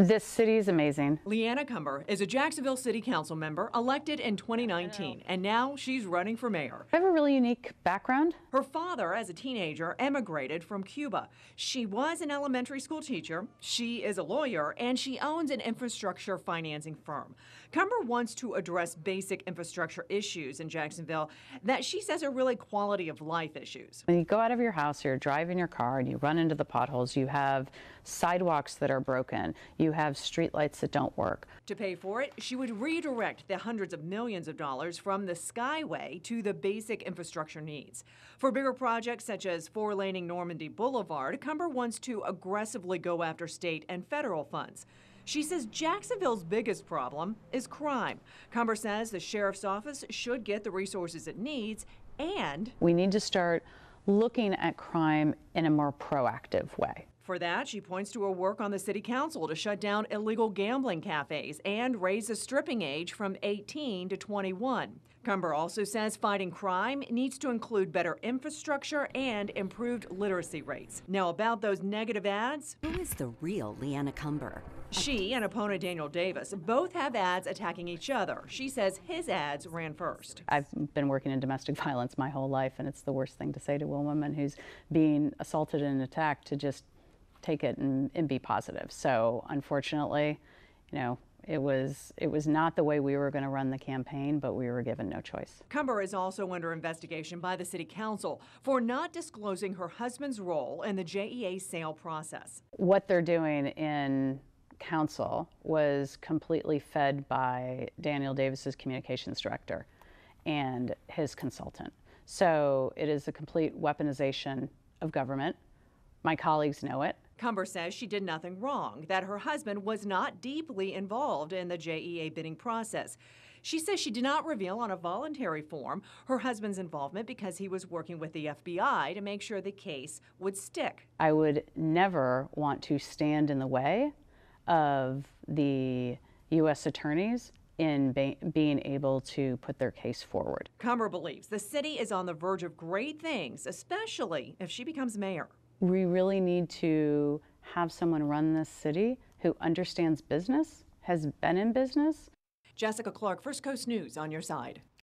This city is amazing. Leanna Cumber is a Jacksonville City Council member elected in 2019, and now she's running for mayor. I have a really unique background. Her father, as a teenager, emigrated from Cuba. She was an elementary school teacher, she is a lawyer, and she owns an infrastructure financing firm. Cumber wants to address basic infrastructure issues in Jacksonville that she says are really quality of life issues. When you go out of your house or you're driving your car and you run into the potholes, you have sidewalks that are broken, you have streetlights that don't work. To pay for it, she would redirect the hundreds of millions of dollars from the Skyway to the basic infrastructure needs. For bigger projects such as four-laning Normandy Boulevard, Cumber wants to aggressively go after state and federal funds. She says Jacksonville's biggest problem is crime. Cumber says the sheriff's office should get the resources it needs, and we need to start looking at crime in a more proactive way. For that, she points to her work on the city council to shut down illegal gambling cafes and raise the stripping age from 18 to 21. Cumber also says fighting crime needs to include better infrastructure and improved literacy rates. Now, about those negative ads. Who is the real Leanna Cumber? She and opponent Daniel Davis both have ads attacking each other. She says his ads ran first. I've been working in domestic violence my whole life, and it's the worst thing to say to a woman who's being assaulted and attacked to just take it and be positive. So unfortunately, you know, it was not the way we were going to run the campaign, but we were given no choice. Cumber is also under investigation by the city council for not disclosing her husband's role in the JEA sale process. What they're doing in council was completely fed by Daniel Davis's communications director and his consultant. So it is a complete weaponization of government. My colleagues know it. Cumber says she did nothing wrong, that her husband was not deeply involved in the JEA bidding process. She says she did not reveal on a voluntary form her husband's involvement because he was working with the FBI to make sure the case would stick. I would never want to stand in the way of the U.S. attorneys in being able to put their case forward. Cumber believes the city is on the verge of great things, especially if she becomes mayor. We really need to have someone run this city who understands business, has been in business. Jessica Clark, First Coast News, on your side.